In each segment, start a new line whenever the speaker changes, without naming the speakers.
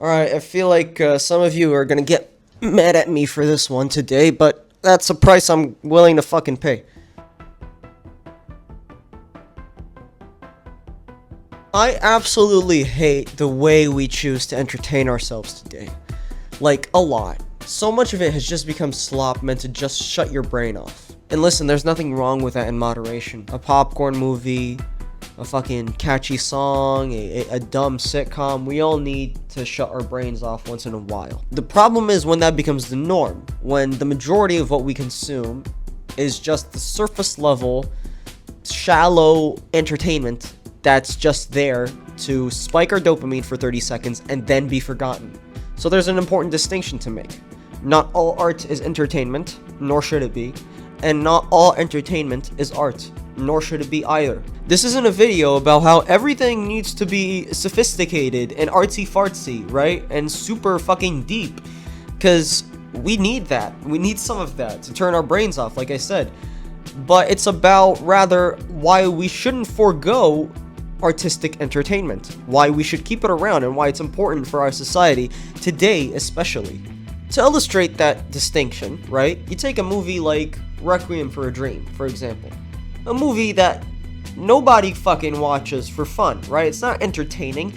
Alright, I feel like some of you are gonna get mad at me for this one today, but that's a price I'm willing to fucking pay. I absolutely hate the way we choose to entertain ourselves today. Like, a lot. So much of it has just become slop meant to just shut your brain off. And listen, there's nothing wrong with that in moderation. A popcorn movie, a fucking catchy song, a dumb sitcom, we all need to shut our brains off once in a while. The problem is when that becomes the norm, when the majority of what we consume is just the surface level, shallow entertainment that's just there to spike our dopamine for 30 seconds and then be forgotten. So there's an important distinction to make. Not all art is entertainment, nor should it be, and not all entertainment is art, nor should it be either. This isn't a video about how everything needs to be sophisticated and artsy-fartsy, right? And super fucking deep. Because we need that. We need some of that to turn our brains off, like I said. But it's about, rather, why we shouldn't forego artistic entertainment. Why we should keep it around and why it's important for our society, today especially. To illustrate that distinction, right? You take a movie like Requiem for a Dream, for example. A movie that nobody fucking watches for fun, right? It's not entertaining.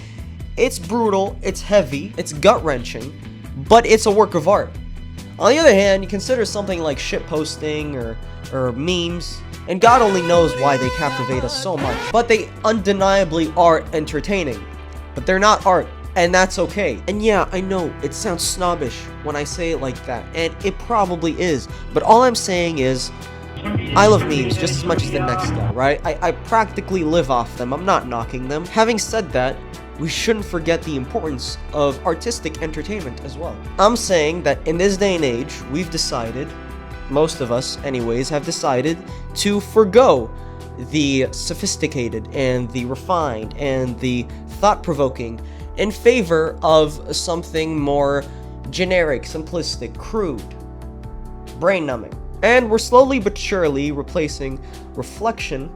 It's brutal, it's heavy, it's gut-wrenching, but it's a work of art. On the other hand, you consider something like shitposting or memes, and God only knows why they captivate us so much, but they undeniably are entertaining. But they're not art, and that's okay. And yeah, I know, it sounds snobbish when I say it like that, and it probably is, but all I'm saying is, I love memes just as much as the next guy, right? I practically live off them, I'm not knocking them. Having said that, we shouldn't forget the importance of artistic entertainment as well. I'm saying that in this day and age, we've decided, most of us anyways, have decided to forgo the sophisticated and the refined and the thought-provoking in favor of something more generic, simplistic, crude, brain-numbing. And we're slowly but surely replacing reflection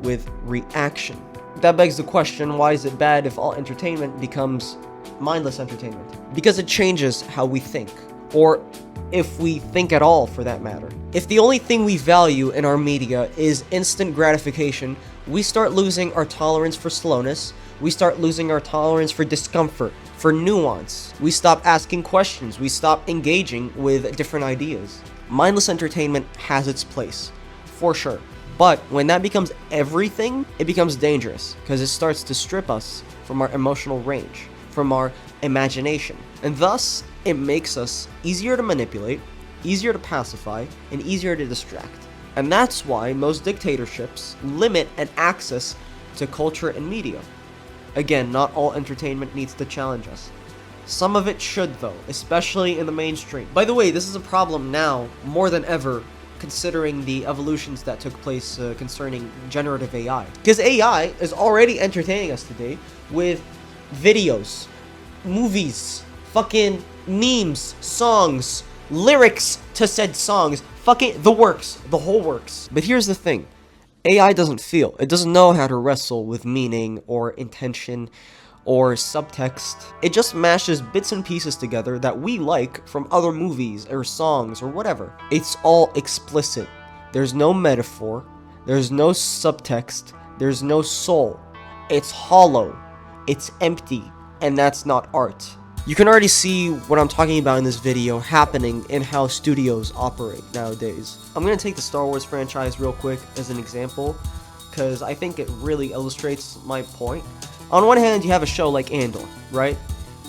with reaction. That begs the question, why is it bad if all entertainment becomes mindless entertainment? Because it changes how we think, or if we think at all for that matter. If the only thing we value in our media is instant gratification, we start losing our tolerance for slowness, we start losing our tolerance for discomfort, for nuance. We stop asking questions, we stop engaging with different ideas. Mindless entertainment has its place, for sure. But when that becomes everything, it becomes dangerous, because it starts to strip us from our emotional range, from our imagination. And thus, it makes us easier to manipulate, easier to pacify, and easier to distract. And that's why most dictatorships limit an access to culture and media. Again, not all entertainment needs to challenge us. Some of it should though, especially in the mainstream. By the way, this is a problem now, more than ever, considering the evolutions that took place concerning generative AI. Because AI is already entertaining us today with videos, movies, fucking memes, songs, lyrics to said songs, fucking the works, the whole works. But here's the thing, AI doesn't feel, it doesn't know how to wrestle with meaning or intention or subtext. It just mashes bits and pieces together that we like from other movies or songs or whatever. It's all explicit. There's no metaphor, there's no subtext, there's no soul. It's hollow, it's empty, and that's not art. You can already see what I'm talking about in this video happening in how studios operate nowadays. I'm gonna take the Star Wars franchise real quick as an example, because I think it really illustrates my point. On one hand, you have a show like Andor, right?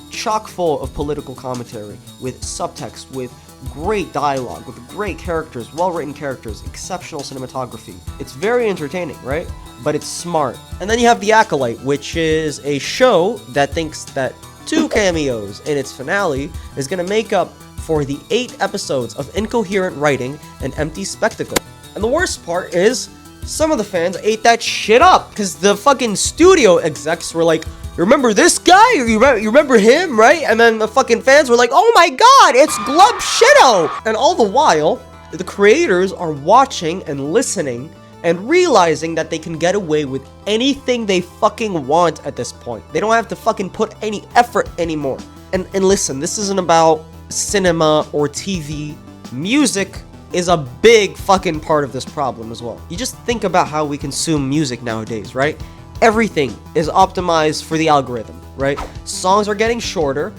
Chock full of political commentary, with subtext, with great dialogue, with great characters, well-written characters, exceptional cinematography. It's very entertaining, right? But it's smart. And then you have The Acolyte, which is a show that thinks that 2 cameos in its finale is gonna make up for the 8 episodes of incoherent writing and empty spectacle. And the worst part is, some of the fans ate that shit up, because the fucking studio execs were like, you remember this guy? You remember him, right? And then the fucking fans were like, oh my god, it's Glub Shitto! And all the while, the creators are watching and listening and realizing that they can get away with anything they fucking want at this point. They don't have to fucking put any effort anymore. And listen, this isn't about cinema or TV. Music is a big fucking part of this problem as well. You just think about how we consume music nowadays, right? Everything is optimized for the algorithm, right? Songs are getting shorter.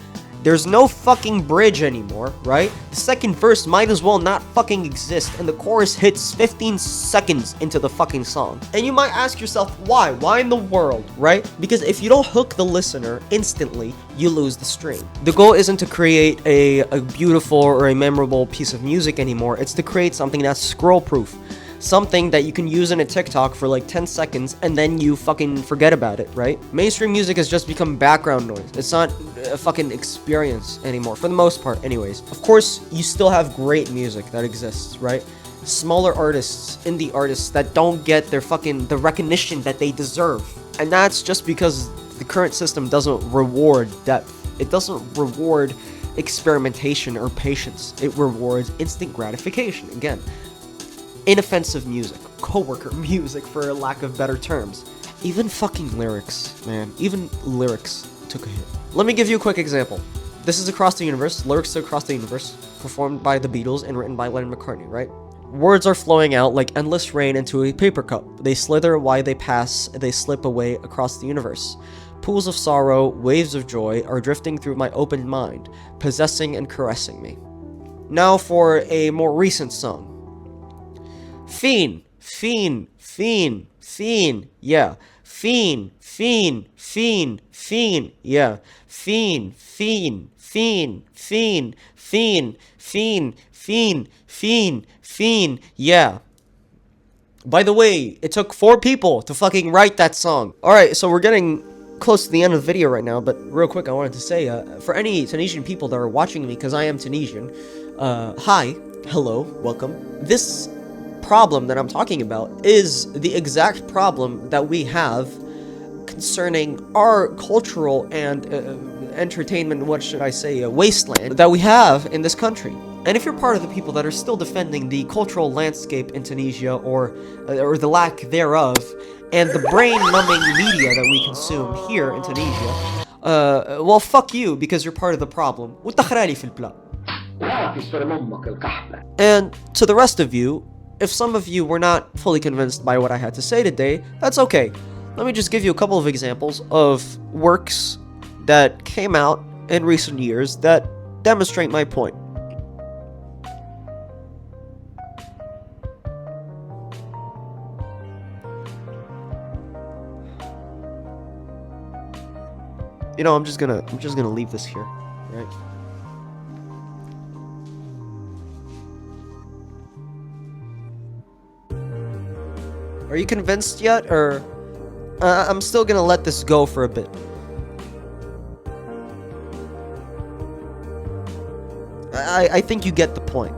There's no fucking bridge anymore, right? The second verse might as well not fucking exist, and the chorus hits 15 seconds into the fucking song. And you might ask yourself, why? Why in the world, right? Because if you don't hook the listener instantly, you lose the stream. The goal isn't to create a beautiful or a memorable piece of music anymore. It's to create something that's scroll-proof. Something that you can use in a TikTok for like 10 seconds and then you fucking forget about it, right? Mainstream music has just become background noise. It's not a fucking experience anymore, for the most part anyways. Of course, you still have great music that exists, right? Smaller artists, indie artists that don't get the recognition that they deserve. And that's just because the current system doesn't reward depth. It doesn't reward experimentation or patience. It rewards instant gratification. Again, inoffensive music, coworker music for lack of better terms. Even fucking lyrics, man. Even lyrics took a hit. Let me give you a quick example. This is Across the Universe, lyrics to Across the Universe, performed by the Beatles and written by Lennon McCartney, right? Words are flowing out like endless rain into a paper cup. They slither while they pass, they slip away across the universe. Pools of sorrow, waves of joy are drifting through my open mind, possessing and caressing me. Now for a more recent song. Fiend, fiend, fiend, fiend, yeah. Fiend, fiend, fiend, fiend, yeah. Fiend, fiend, fiend, fiend, fiend, fiend, fiend, fiend, fiend, yeah. By the way, it took 4 people to fucking write that song. Alright, so we're getting close to the end of the video right now, but real quick I wanted to say, for any Tunisian people that are watching me, because I am Tunisian, hi, hello, welcome. This problem that I'm talking about is the exact problem that we have concerning our cultural and entertainment, what should I say, wasteland that we have in this country. And if you're part of the people that are still defending the cultural landscape in Tunisia or the lack thereof, and the brain-numbing media that we consume here in Tunisia, well, fuck you, because you're part of the problem. And to the rest of you, if some of you were not fully convinced by what I had to say today, that's okay. Let me just give you a couple of examples of works that came out in recent years that demonstrate my point. You know, I'm just gonna leave this here, right? Are you convinced yet, or I'm still gonna let this go for a bit? I think you get the point.